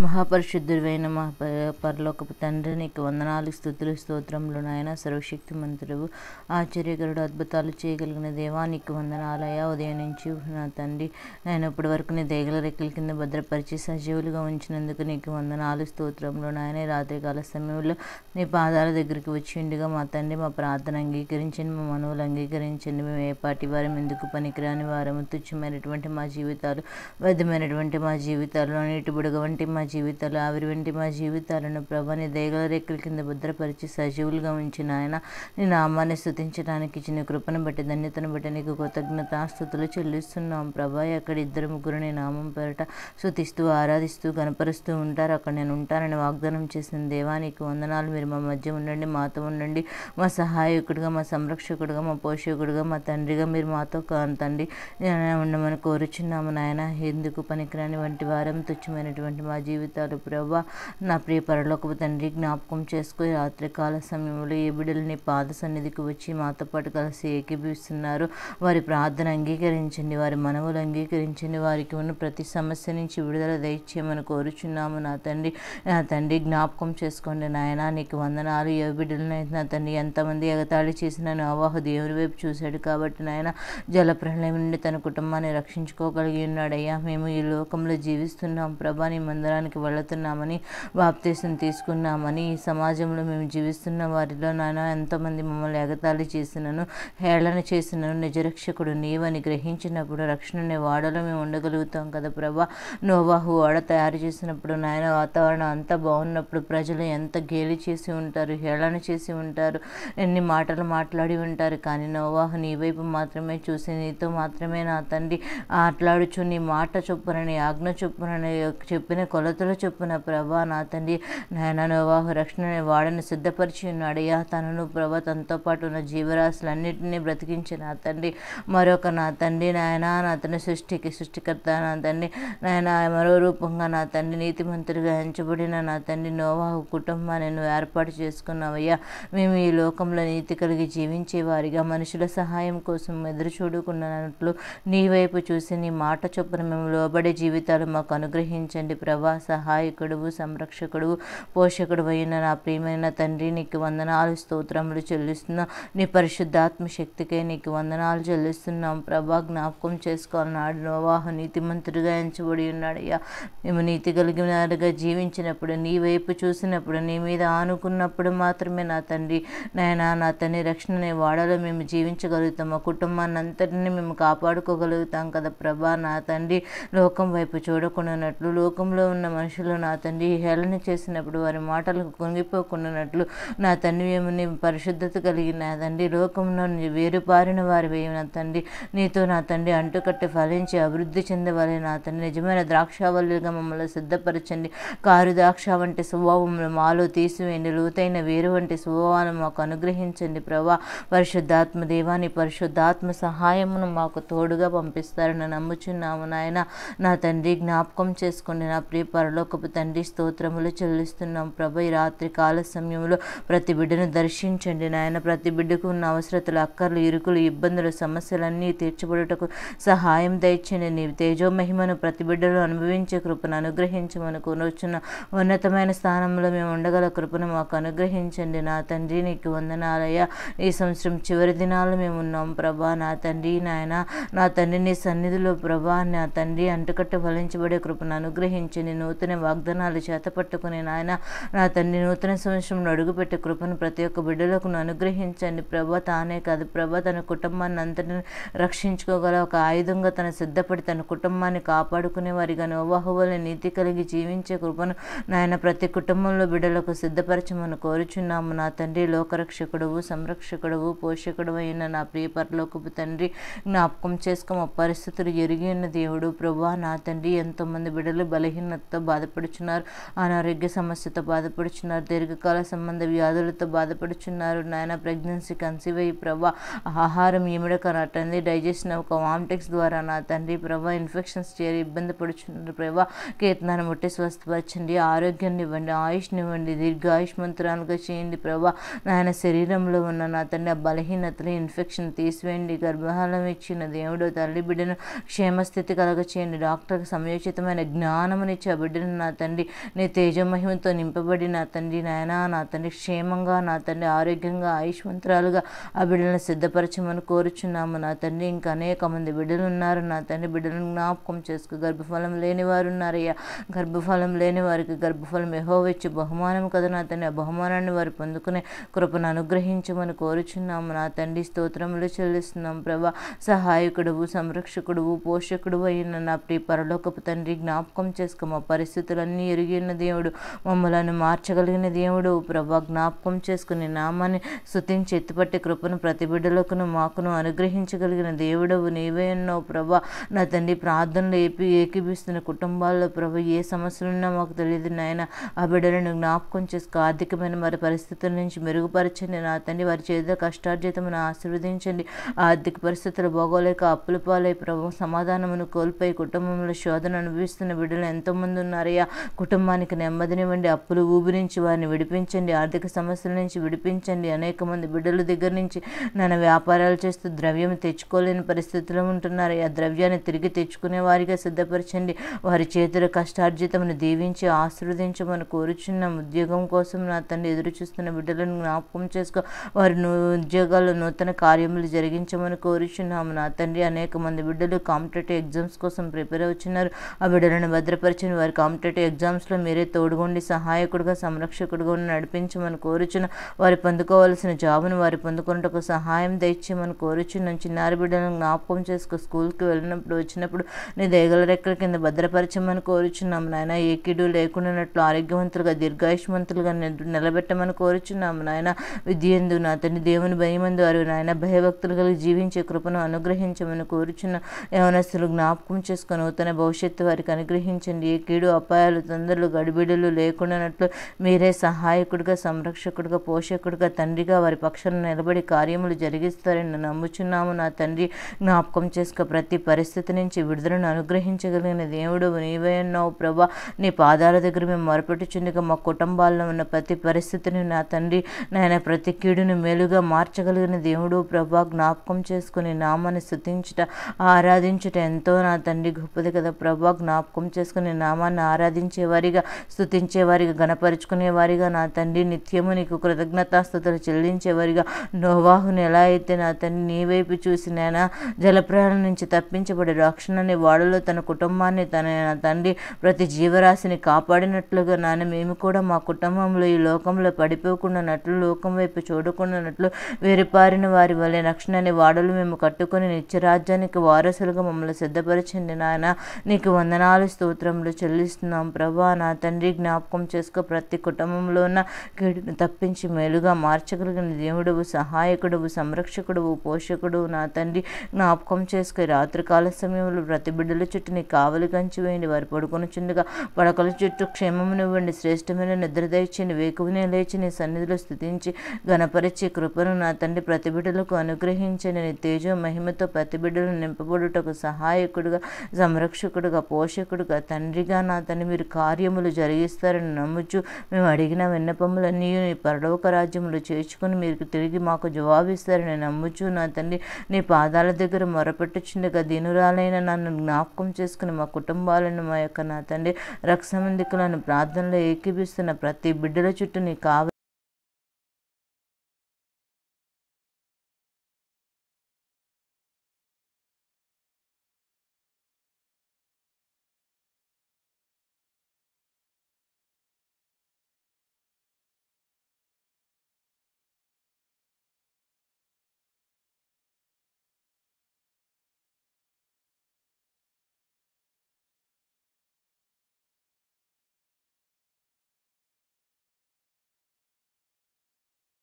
మహాపరిశుద్ధుడైన మా పరలోకపు తండ్రి, నీకు వందనాలు, స్తుతులు, స్తోత్రములు నాయన. సర్వశక్తి మంత్రుడు, ఆశ్చర్యకరుడు, అద్భుతాలు చేయగలిగిన దేవా, నీకు వందనాలయ. ఉదయం నుంచి నా తండ్రి నేను ఇప్పటి వరకు నీ దేగల రెక్కల కింద భద్రపరిచి సజీవులుగా ఉంచినందుకు నీకు వందనాలు, స్తోత్రములు నాయన. రాత్రికాల సమయంలో నీ పాదాల దగ్గరికి వచ్చిండుగా మా తండ్రి మా ప్రార్థన అంగీకరించండి, మా మనవులు అంగీకరించండి. మేము ఏ పాటి వారం, ఎందుకు పనికిరాని వారము, తుచ్చమైనటువంటి మా జీవితాలు, వ్యర్థమైనటువంటి మా జీవితాలు, నీటి బుడగ వంటి మా జీవితాలు, ఆవిరి వంటి మా జీవితాలను ప్రభా నీ దేగల రెక్కల కింద భద్రపరిచి సజీవులుగా ఉంచిన ఆయన నీ నామాన్ని స్తుతించడానికి ఇచ్చిన కృపను బట్టి, ధన్యతను బట్టి నీకు కృతజ్ఞతాస్తుతులు చెల్లిస్తున్నాం ప్రభా. అక్కడ ఇద్దరు ముగ్గురు నీ నామం పేరట స్తుతిస్తూ ఆరాధిస్తూ కనపరుస్తూ ఉంటారు, అక్కడ నేను ఉంటానని వాగ్దానం చేసిన దేవా నీకు వందనాలు. మీరు మా మధ్య ఉండండి, మాతో ఉండండి, మా సహాయకుడిగా, మా సంరక్షకుడిగా, మా పోషకుడిగా, మా తండ్రిగా మీరు మాతో తండ్రి ఉండమని కోరుచున్నాము నాయన. ఎందుకు పనికిరాని వంటి వారం, తుచ్చమైనటువంటి మా జీవితాలు ప్రభా నా ప్రియ పరలోకపు తండ్రి జ్ఞాపకం చేసుకుని రాత్రికాల సమయంలో ఏ బిడ్డలు నీ పాద సన్నిధికి వచ్చి మాతో పాటు కలిసి ఏకీభవిస్తున్నారు, వారి ప్రార్థన అంగీకరించండి, వారి మనవులు అంగీకరించండి, వారికి ఉన్న ప్రతి సమస్య నుంచి విడుదల దయచేయమని కోరుచున్నాము నా తండ్రి. నా తండ్రి జ్ఞాపకం చేసుకోండి నాయన, నీకు వందనాలు. ఏ బిడ్డలనైతే నా తండ్రి ఎంతమంది ఎగతాళి చేసిన నోవాహు దేవుని వైపు చూశాడు కాబట్టి నాయన జల ప్రళయం నుండి తన కుటుంబాన్ని రక్షించుకోగలిగి ఉన్నాడయ్యా. మేము ఈ లోకంలో జీవిస్తున్నాం ప్రభా, నీ మందిరానికి వెళుతున్నామని, బాప్తీసం తీసుకున్నామని, ఈ సమాజంలో మేము జీవిస్తున్న వారిలో నాయన ఎంతమంది మమ్మల్ని ఎగతాళి చేసినను, హేళన చేసినను నిజరక్షకుడు నీవని గ్రహించినప్పుడు రక్షణ అనే వాడలో మేము ఉండగలుగుతాం కదా ప్రభా. నోవాహు వాడ తయారు చేసినప్పుడు నాయన వాతావరణం అంతా బాగున్నప్పుడు ప్రజలు ఎంత గేలి చేసి ఉంటారు, హేళన చేసి ఉంటారు, ఎన్ని మాటలు మాట్లాడి ఉంటారు. కానీ నోవాహు నీ వైపు మాత్రమే చూసి నీతో మాత్రమే నా తండ్రి ఆటలాడుచు నీ మాట చొప్పునని, ఆజ్ఞ చొప్పునని, చెప్పిన కొలతల చొప్పున ప్రభా నా తండ్రి నాయన నోవాహు రక్షణ వాడని సిద్ధపరిచి ఉన్నాడయ్యా. తనను ప్రభా తనతో పాటు ఉన్న జీవరాశులన్నింటినీ బ్రతికించిన నా తండ్రి మరొక నా తండ్రి నాయన నా తండ్రి సృష్టికర్త నా తండ్రి నాయన మరో రూపంగా నా తండ్రి నీతిమంతుడిగా ఎంచబడిన నా తండ్రి నోవాహు కుటుంబాన్ని నువ్వు ఏర్పాటు చేసుకున్నావయ్యా. మేము ఈ లోకంలో నీతి కలిగి జీవించే వారిగా, మనుషుల సహాయం కోసం ఎదురు చూడుకున్నట్లు నీ వైపు చూసి నీ మాట చొప్పున మేము లోబడే జీవితాలు మాకు అనుగ్రహించండి ప్రభా. సహాయకుడువు, సంరక్షకుడు, పోషకుడు అయిన నా ప్రియమైన తండ్రి నీకు వందనాలు, స్తోత్రములు చెల్లిస్తున్నాం. నీ పరిశుద్ధాత్మ శక్తికే నీకు వందనాలు చెల్లిస్తున్నాం ప్రభా. జ్ఞాపకం చేసుకోవాలన్నాడు నోవాహు నీతిమంతుడిగా ఎంచబడి ఉన్నాడయ్యా. మేము నీతి కలిగినగా జీవించినప్పుడు, నీ వైపు చూసినప్పుడు, నీ మీద ఆనుకున్నప్పుడు మాత్రమే నా తండ్రి నాయనా నా తండ్రి రక్షణ వాడలో మేము జీవించగలుగుతాం, మా కుటుంబాన్ని అంతటిని మేము కాపాడుకోగలుగుతాం కదా ప్రభా. నా తండ్రి లోకం వైపు చూడకుండానట్లు, లోకంలో ఉన్న మనుషులు నా తండ్రి హేళన చేసినప్పుడు వారి మాటలకు కుంగిపోకుండానట్లు నా తండ్రి మేము నీ పరిశుద్ధత కలిగిన తండ్రి లోకంలో వేరుపారిన వారి నా తండ్రి నీతో నా తండ్రి అంటుకట్టి ఫలించి అభివృద్ధి చెందవాలి నా తండ్రి. నిజమైన ద్రాక్షావల్లిగా మమ్మల్ని సిద్ధపరచండి. కారు ద్రాక్ష వంటి స్వభావంలో మాలో తీసివేయండి. లోతైన వేరు వంటి స్వభావాన్ని మాకు అనుగ్రహించండి ప్రభా. పరిశుద్ధాత్మ దేవాని పరిశుద్ధాత్మ సహాయమును మాకు తోడుగా పంపిస్తారని నమ్ముచున్నాము నాయన. నా తండ్రి జ్ఞాపకం చేసుకోండి నా ప్రియ పరలోకపు తండ్రి. స్తోత్రములు చెల్లిస్తున్నాం ప్రభా. ఈ రాత్రి కాల సమయంలో ప్రతి బిడ్డను దర్శించండి నాయన. ప్రతి బిడ్డకు ఉన్న అవసరతలు, అక్కర్లు, ఇరుకులు, ఇబ్బందులు, సమస్యలన్నీ తీర్చబడుటకు సహాయం దయచండి. నీ తేజో మహిమను ప్రతి బిడ్డలు అనుభవించే కృపను అనుగ్రహించమని కోరుచున్న ఉన్నతమైన స్థానంలో మేము ఉండగల కృపను మాకు అనుగ్రహించండి నా తండ్రి. నీకు వందనాలయ్యా. ఈ సంవత్సరం చివరి దినాలు మేము ఉన్నాం ప్రభా. నా తండ్రి నాయన నా తండ్రి నీ సన్నిధిలో ప్రభా నా తండ్రి అంటుకట్టు ఫలించబడే కృపను అనుగ్రహించండి. నూతన వాగ్దానాలు చేతపట్టుకుని నాయన నా తండ్రి నూతన సంవత్సరంలో అడుగుపెట్టే కృపను ప్రతి ఒక్క బిడ్డలకు అనుగ్రహించండి ప్రభా. తానే కాదు ప్రభా తన కుటుంబాన్ని అంతటిని రక్షించుకోగల ఒక ఆయుధంగా తను సిద్ధపడి తన కుటుంబాన్ని కాపాడుకునే వారిగా నోవాహు వలె నీతి కలిగి జీవించే కృపను నాయన ప్రతి కుటుంబంలో బిడ్డలకు సిద్ధపరచమని కోరుచున్నాము నా తండ్రి. లోకరక్షకుడువు, సంరక్షకుడువు, పోషకుడు అయిన నా ప్రియ పరలోకపు తండ్రి జ్ఞాపకం చేసుకో. మా పరిస్థితులు ఎరిగి ఉన్న దేవుడు ప్రభా. నా తండ్రి ఎంతోమంది బిడ్డలు బలహీనతతో బాధపడుచున్నారు, అనారోగ్య సమస్యతో బాధపడుచున్నారు, దీర్ఘకాల సంబంధ వ్యాధులతో బాధపడుచున్నారు నాయన. ప్రెగ్నెన్సీ కన్సీవ్ అయ్యి ప్రభా ఆహారం ఇమిడక నా తండ్రి డైజెషన్ ఒక వామిటిక్స్ ద్వారా నా తండ్రి ప్రభా ఇన్ఫెక్షన్స్ చేరి ఇబ్బంది పడుచున్నారు ప్రభా. కీర్తనాన్ని ముట్టి స్వస్థపరచండి, ఆరోగ్యాన్ని ఇవ్వండి, ఆయుష్ని ఇవ్వండి, దీర్ఘాయుష్మంతురాలుగా చేయండి ప్రభా. నాయన శరీరంలో ఉన్న నా తండ్రి ఆ బలహీనతలు, ఇన్ఫెక్షన్ తీసివేయండి. గర్భహాలం ఇచ్చిన దేవుడు తల్లి బిడ్డను క్షేమస్థితి కలగ చేయండి. డాక్టర్కి సమయోచితమైన జ్ఞానమునిచ్చి ఆ బిడ్డను నా తండ్రి నీ తేజమహిమతో నింపబడి నా తండ్రి నాయన నా తండ్రి క్షేమంగా నా తండ్రి ఆరోగ్యంగా ఆయుష్మంతురాలుగా ఆ బిడ్డలను సిద్ధపరచమని కోరుచున్నాము నా తండ్రి. ఇంకా అనేక మంది బిడ్డలు ఉన్నారు నా తండ్రి, బిడ్డలను జ్ఞాపకం చేసుకో. గర్భఫలం లేని వారు ఉన్నారయ్యా, గర్భఫలం లేని వారికి గర్భఫలం యెహోవా ఇచ్చే బహుమానం కదా నా తండ్రి. ఆ బహుమానాన్ని వారు పొందుకునే కృపను అనుగ్రహించమని కోరుచున్నాము నా తండ్రి. స్తోత్రములు చెల్లిస్తున్నాం ప్రభా. సహాయకుడువు, సంరక్షకుడువు, పోషకుడు అయిన నా ప్రియ పరలోకపు తండ్రి, జ్ఞాపకం చేసుకో. మా పరిస్థితులన్నీ ఎరిగిన దేవుడు, మమ్మలను మార్చగలిగిన దేవుడు ప్రభా, జ్ఞాపకం చేసుకుని నామాన్ని స్తుతించి ఎత్తుపట్టి కృపను ప్రతి బిడ్డలకును మాకును అనుగ్రహించగలిగిన దేవుడవు నీవే ఉన్నావు ప్రభా. నా తండ్రి ప్రార్థనలు ఏకీభిస్తున్న కుటుంబాల్లో ప్రభు ఏ సమస్యలున్నా మాకు తెలియదు నాయన. ఆ బిడ్డలను జ్ఞాపకం చేసుకో. ఆర్థికమైన మరి పరిస్థితుల నుంచి మెరుగుపరచండి నా తండ్రి. వారి చేతిలో కష్టార్జితమును ఆశీర్వదించండి. ఆర్థిక పరిస్థితులు బాగోలేక అప్పుల పాలై ప్రభు సమాధానమును కోల్పోయి కుటుంబంలో శోధన అనుభవిస్తున్న బిడ్డలు ఎంతోమంది ఉన్నారయ్యా. కుటుంబానికి నెమ్మదినివ్వండి, అప్పులు ఊబిరించి వారిని విడిపించండి, ఆర్థిక సమస్యల నుంచి విడిపించండి. అనేక మంది బిడ్డల దగ్గర నుంచి నన్ను వ్యాపారాలు చేస్తూ ద్రవ్యం తెచ్చుకోలేని పరిస్థితిలో ఉంటున్నారు. ఆ ద్రవ్యాన్ని తిరిగి తెచ్చుకునే వారిగా సిద్ధపరచండి. వారి చేతుల కష్టార్జితమును దీవించి ఆశీర్వదించమని కోరుచున్నాం. ఉద్యోగం కోసం నా తండ్రి ఎదురు చూస్తున్న బిడ్డలను జ్ఞాపకం చేసుకో. వారి ఉద్యోగాల్లో నూతన కార్యములు జరిగించమని కోరుచున్నాము నా తండ్రి. అనేక మంది బిడ్డలు కాంపిటేటివ్ ఎగ్జామ్స్ కోసం ప్రిపేర్ అవుతున్నారు. ఆ బిడ్డలను భద్రపరిచిన వారి కాంపిటేటివ్ ఎగ్జామ్స్లో మీరే తోడుగుండి సహాయకుడిగా సంరక్షకుడిగా నడిపించమని కోరుచున్న వారి పొందుకోవాల్సిన జాబును వారి పొందుకున్నటకు సహాయం దయచేయమని కోరుచున్నాం. చిన్నారి బిడ్డలను జ్ఞాపకం చేసుకో. స్కూల్కి వెళ్ళినప్పుడు వచ్చినప్పుడు నీ దయగల రెక్కల కింద భద్రపరచమని కోరుచున్నాము నాయన. ఏ కీడు లేకుండానట్లు ఆరోగ్యవంతులుగా దీర్ఘాయుష్మంతులుగా నిలబెట్టమని కోరుచున్నాము నాయన. విద్యందు నా తండ్రి దేవుని భయమందు వారు నాయన భయభక్తులు కలిగి జీవించే కృపను అనుగ్రహించమని కోరుచున్న యవనస్తులు జ్ఞాపకం చేసుకొని నూతన భవిష్యత్తు వారికి అనుగ్రహించండి. ఏ కీడు అపాయాలు తొందరలు గడిబిడులు లేకుండానట్లు మీరే సహాయకుడిగా సంరక్షకుడిగా పోషకుడిగా తండ్రిగా వారి పక్షాన నిలబడి కార్యములు జరిగిస్తారని నమ్ముచున్నాము నా తండ్రి. జ్ఞాపకం చేసుకో. ప్రతి పరిస్థితి నుంచి విడుదలను అనుగ్రహించగలిగిన దేవుడు నీవే ఉన్నావు ప్రభా. నీ పాదాల దగ్గర మేము మొరపెట్టుచుండగా మా కుటుంబాల్లో ఉన్న ప్రతి పరిస్థితిని నా తండ్రి నాయన ప్రతి కీడును మేలుగా మార్చగలిగిన దేవుడు ప్రభా. జ్ఞాపకం చేసుకుని నామాన్ని స్తుతించుట ఆరాధించుట ఎంతో నా తండ్రి గొప్పది కదా ప్రభా. జ్ఞాపకం చేసుకుని నామాన్ని ఆరాధించేవారిగా స్తుతించేవారిగా గణపరుచుకునేవారిగా నా తండ్రి నిత్యము నీకు కృతజ్ఞతాస్తుతులు చెల్లించేవారిగా నోవాహుని ఎలా అయితే నా తండ్రి నీ వైపు చూసి నాయన జలప్రయాణం నుంచి తప్పించబడి రక్షణని వాడలో తన కుటుంబాన్ని తన తండ్రి ప్రతి జీవరాశిని కాపాడినట్లుగా నాన్న మేము కూడా మా కుటుంబంలో ఈ లోకంలో పడిపోకుండానట్లు లోకం వైపు చూడకుండానట్లు వేరుపారిన వారి వలె రక్షణని వాడలు మేము కట్టుకొని నిత్యరాజ్యానికి వారసులుగా మమ్మల్ని సిద్ధపరచండి నాయన. నీకు వందనాలు స్తోత్రములు చెల్లిస్తున్నాం ప్రభా. నా తండ్రి జ్ఞాపకం చేసుకో. ప్రతి కుటుంబంలో ఉన్న కీడును తప్పించి మేలుగా మార్చగలిగిన దేవుడవు, సహాయకుడవు, సంరక్షకుడవు, పోషకుడు నా తండ్రి. జ్ఞాపకం చేసుకుని రాత్రికాల సమయంలో ప్రతి బిడ్డల చుట్టూ నీ కావలి కంచి వేయండి. వారు పడుకొనుచుండగా పడకల చుట్టూ క్షేమమునివ్వండి. శ్రేష్టమైన నిద్ర దయచేయండి. వేకువనే లేచి నీ సన్నిధిలో స్తుతించి గణపరిచే కృపను నా తండ్రి ప్రతి బిడ్డలకు అనుగ్రహించండి. నీ తేజో మహిమతో ప్రతి బిడ్డలను నింపబడుటకు సహాయకుడుగా సంరక్షకుడుగా పోషకుడుగా తండ్రిగా నా తండ్రి మీరు కార్యములు జరిగిస్తారని నమ్ముచు మేము అడిగిన విన్నపములన్నీ నీ పరలోక రాజ్యములు చేర్చుకుని మీరు తిరిగి మాకు జవాబిస్తారని నమ్ముచు నా తండ్రి నీ పాదాల దగ్గర మొరపెట్టుచుండగా దీనురాలైన నన్ను జ్ఞాపకం చేసుకుని మా కుటుంబాలను మా యొక్క నా తండ్రి రక్షమందికులను ప్రార్థనలో ఏకీభిస్తున్న ప్రతి బిడ్డల చుట్టూ నీ కావ